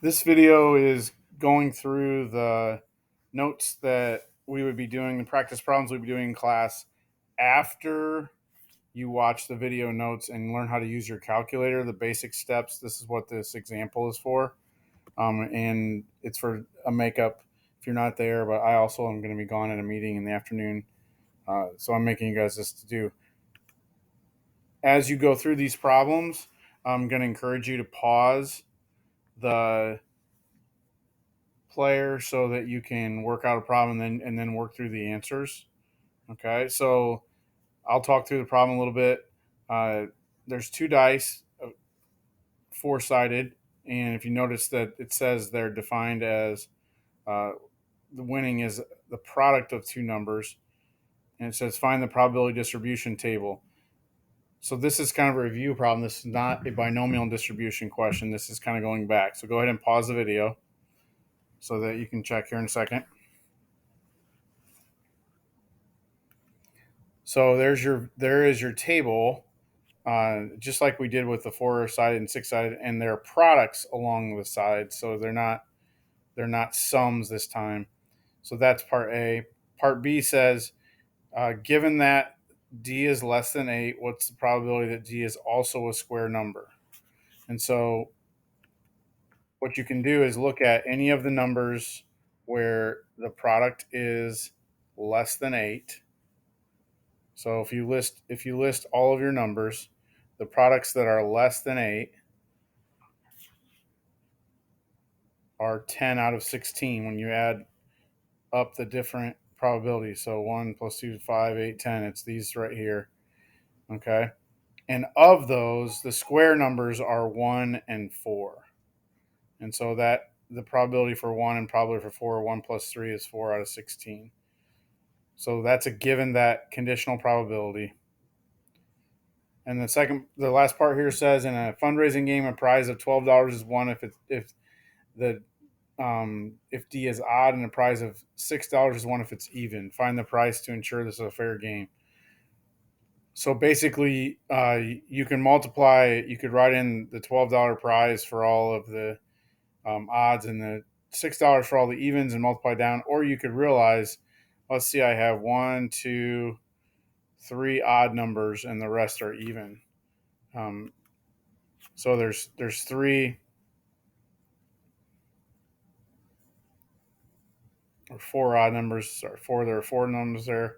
This video is going through the notes that we would be doing, the practice problems we'd be doing in class after you watch the video notes and learn how to use your calculator, the basic steps. This is what this example is for. And it's for a makeup if you're not there, but I also am going to be gone at a meeting in the afternoon. So I'm making you guys this to do. As you go through these problems, I'm going to encourage you to pause the player so that you can work out a problem and then work through the answers. Okay, so I'll talk through the problem a little bit. There's two dice, four sided, and if you notice that it says they're defined as the winning is the product of two numbers, and it says find the probability distribution table. So this is kind of a review problem. This is not a binomial distribution question. This is kind of going back. So go ahead and pause the video so that you can check here in a second. So there is your table, just like we did with the four sided and six sided, and they're products along the sides. So they're not sums this time. So that's part A. Part B says, given that D is less than 8, what's the probability that D is also a square number? And so what you can do is look at any of the numbers where the product is less than 8. So if you list all of your numbers, the products that are less than 8 are 10 out of 16 when you add up the different probabilities. So 1 plus 2 is 5, 8, 10. It's these right here. Okay. And of those, the square numbers are 1 and 4. And so that the probability for 1 and probability for 4, 1 plus 3 is 4 out of 16. So that's a given, that conditional probability. And the last part here says, in a fundraising game, a prize of $12 is won if D is odd, and a prize of $6 is won if it's even. Find the price to ensure this is a fair game. So basically, you can multiply. You could write in the $12 prize for all of the odds and the $6 for all the evens and multiply down. Or you could realize, let's see, I have 1, 2, 3 odd numbers, and the rest are even. So there's three or four odd numbers. Sorry, there are four numbers there.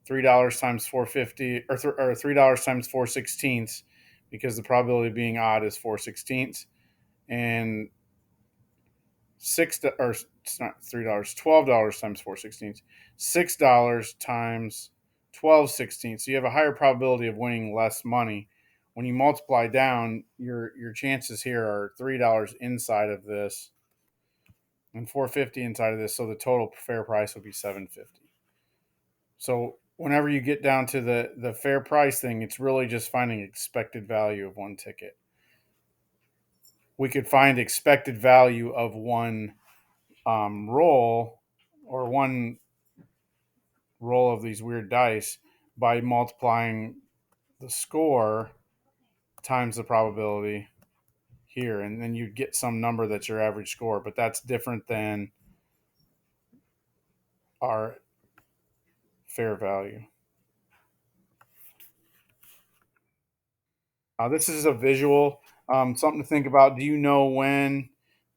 $3 times 450 or $3 times 4/16, because the probability of being odd is 4/16, and it's not $3, $12 times 4/16, $6 times 12/16. So you have a higher probability of winning less money. When you multiply down, your chances here are $3 inside of this and 450 inside of this, so the total fair price would be 750. So whenever you get down to the fair price thing, it's really just finding expected value of one ticket. We could find expected value of one roll, or one roll of these weird dice, by multiplying the score times the probability here, and then you'd get some number that's your average score. But that's different than our fair value. This is a visual, something to think about. Do you know when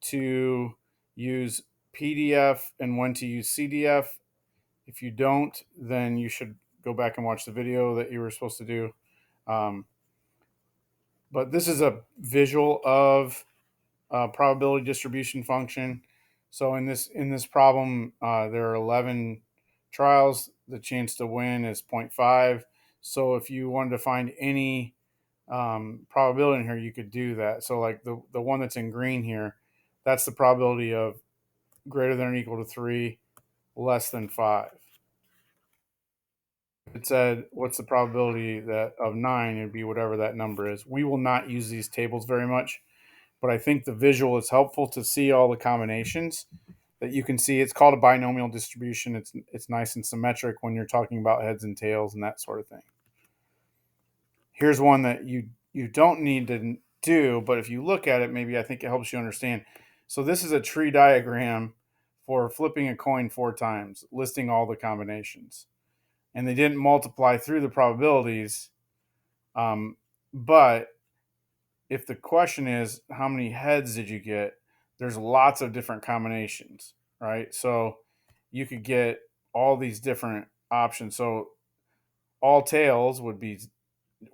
to use PDF and when to use CDF? If you don't, then you should go back and watch the video that you were supposed to do. Um, but this is a visual of probability distribution function. So in this problem, there are 11 trials. The chance to win is 0.5. So if you wanted to find any probability in here, you could do that. So like the one that's in green here, that's the probability of greater than or equal to 3, less than 5. If it said what's the probability that of 9, it'd be whatever that number is. We will not use these tables very much, but I think the visual is helpful to see all the combinations that you can see. It's called a binomial distribution. It's nice and symmetric when you're talking about heads and tails and that sort of thing. Here's one that you don't need to do, but if you look at it, maybe I think it helps you understand. So this is a tree diagram for flipping a coin 4 times, listing all the combinations. And they didn't multiply through the probabilities. But if the question is how many heads did you get, there's lots of different combinations, right? So you could get all these different options. So all tails would be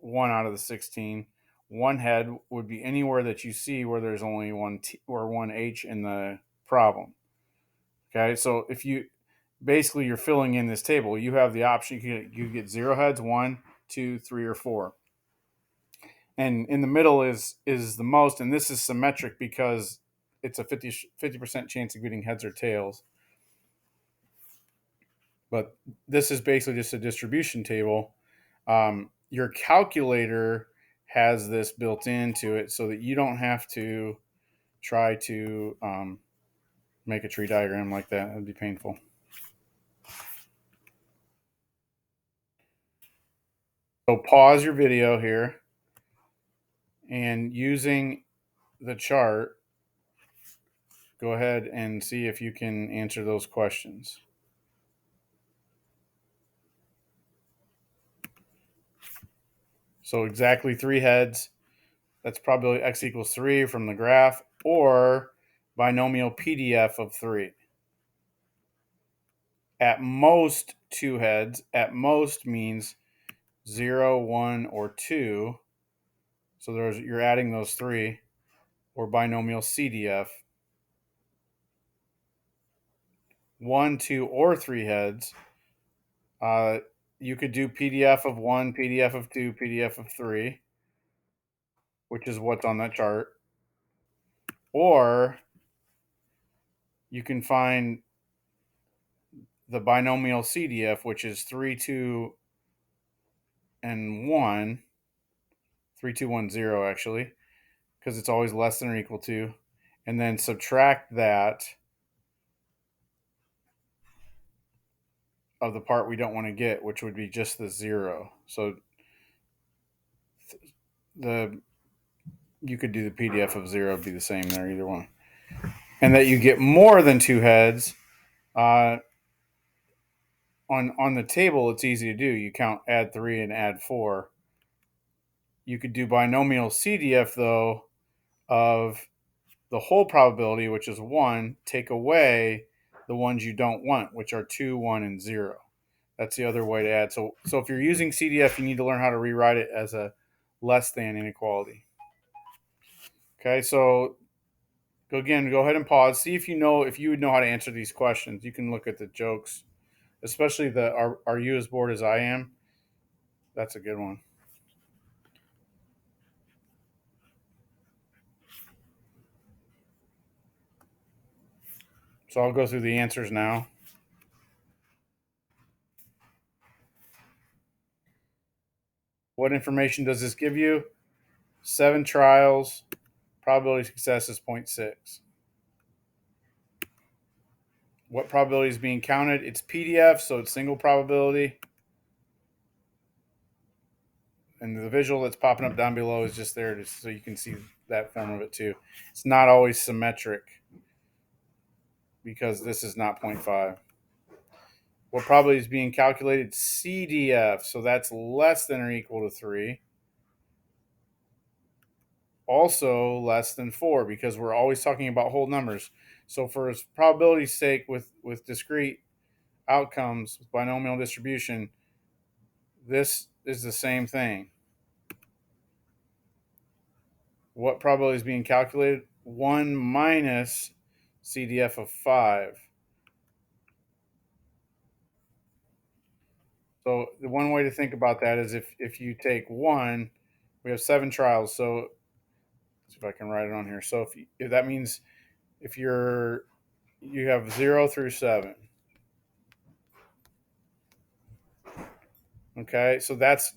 1 out of the 16. One head would be anywhere that you see where there's only one T or one H in the problem. Okay, so if you basically you're filling in this table, you have the option you get 0 heads, 1, 2, 3, or 4, and in the middle is the most, and this is symmetric because it's a 50% chance of getting heads or tails. But this is basically just a distribution table. Your calculator has this built into it so that you don't have to try to make a tree diagram like that. That'd be painful. So pause your video here, and using the chart, go ahead and see if you can answer those questions. So exactly 3 heads. That's probability x equals 3 from the graph, or binomial PDF of 3. At most 2 heads. At most means 0, 1, or 2. So you're adding those 3, or binomial CDF. 1, 2, or 3 heads. You could do PDF of 1, PDF of 2, PDF of 3, which is what's on that chart. Or you can find the binomial CDF, which is 3, 2, and 1. 3, 2, 1, 0, actually, because it's always less than or equal to. And then subtract that of the part we don't want to get, which would be just the 0. So you could do the PDF of 0, it'd be the same there, either one. And that you get more than 2 heads. On the table, it's easy to do. You count add 3 and add 4. You could do binomial CDF, though, of the whole probability, which is 1, take away the ones you don't want, which are 2, 1, and 0. That's the other way to add. So if you're using CDF, you need to learn how to rewrite it as a less than inequality. Okay, so go ahead and pause. See if you would know how to answer these questions. You can look at the jokes, especially the are you as bored as I am? That's a good one. So I'll go through the answers now. What information does this give you? 7 trials, probability of success is 0.6. What probability is being counted? It's PDF, so it's single probability. And the visual that's popping up down below is just there so you can see that form of it too. It's not always symmetric because this is not 0.5. What probability is being calculated? CDF, so that's less than or equal to 3. Also less than 4, because we're always talking about whole numbers. So for probability's sake, with discrete outcomes, with binomial distribution, this is the same thing. What probability is being calculated? 1 minus CDF of 5. So the one way to think about that is if you take 1, we have 7 trials. So let's see if I can write it on here. So if that means if you have 0 through 7. Okay, so that's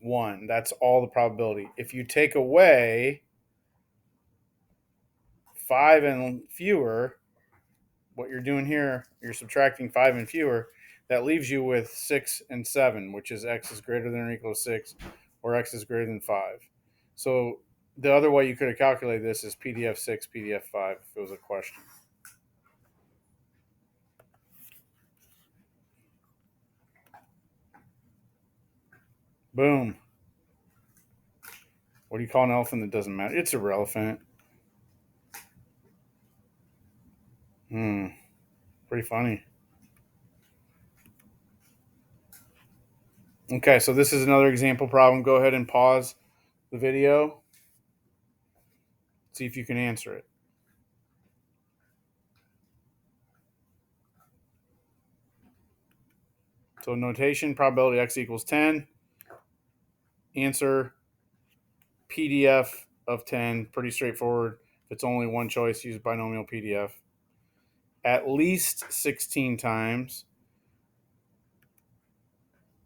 1. That's all the probability. If you take away 5 and fewer, what you're doing here, you're subtracting 5 and fewer. That leaves you with 6 and 7, which is x is greater than or equal to 6, or x is greater than 5. So the other way you could have calculated this is PDF 6, PDF 5 if it was a question. Boom. What do you call an elephant that doesn't matter? It's irrelevant. Pretty funny. Okay, so this is another example problem. Go ahead and pause the video. See if you can answer it. So notation, probability x equals 10. Answer, PDF of 10. Pretty straightforward. If it's only one choice, use binomial PDF. At least 16 times.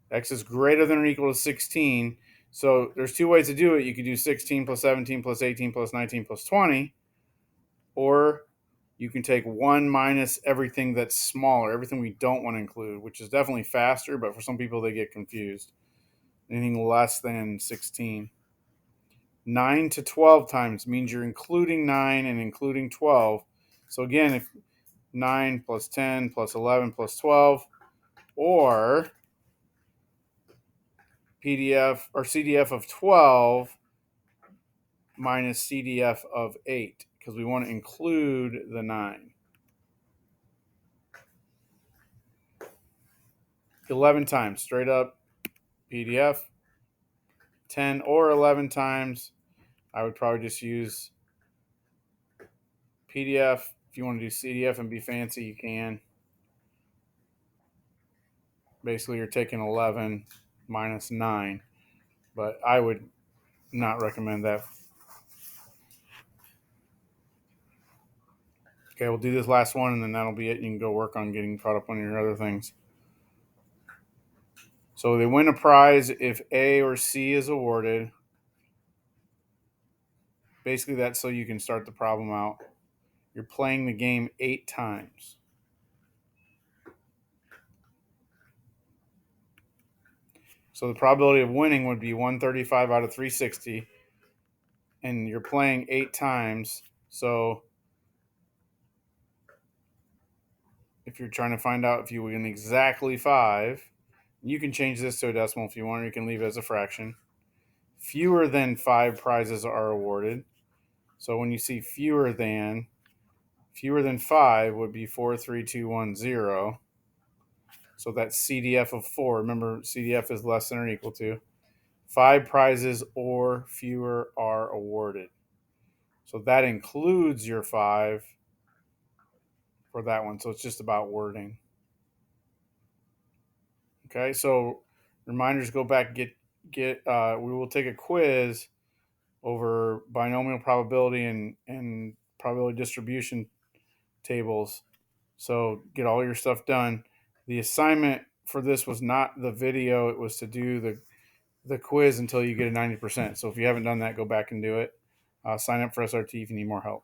X is greater than or equal to 16. So there's two ways to do it. You could do 16 plus 17 plus 18 plus 19 plus 20. Or you can take 1 minus everything that's smaller, everything we don't want to include, which is definitely faster, but for some people they get confused. Anything less than 16. 9 to 12 times means you're including 9 and including 12. So again, if 9 plus 10 plus 11 plus 12, or PDF or CDF of 12 minus CDF of 8, because we want to include the 9. 11 times, straight up PDF. 10 or 11 times, I would probably just use PDF. If you want to do CDF and be fancy, you can. Basically, you're taking 11 minus 9, but I would not recommend that. Okay, we'll do this last one, and then that'll be it. You can go work on getting caught up on your other things. So they win a prize if A or C is awarded. Basically, that's so you can start the problem out. You're playing the game 8 times. So the probability of winning would be 135 out of 360. And you're playing 8 times. So if you're trying to find out if you win exactly 5, you can change this to a decimal if you want, or you can leave it as a fraction. Fewer than 5 prizes are awarded. So when you see fewer than 5 would be 4, 3, 2, 1, 0. So that's CDF of 4. Remember, CDF is less than or equal to. 5 prizes or fewer are awarded. So that includes your 5 for that one. So it's just about wording. Okay, so reminders, go back, get we will take a quiz over binomial probability and probability distribution tables. So get all your stuff done. The assignment for this was not the video, it was to do the quiz until you get a 90%. So if you haven't done that, go back and do it. Sign up for SRT if you need more help.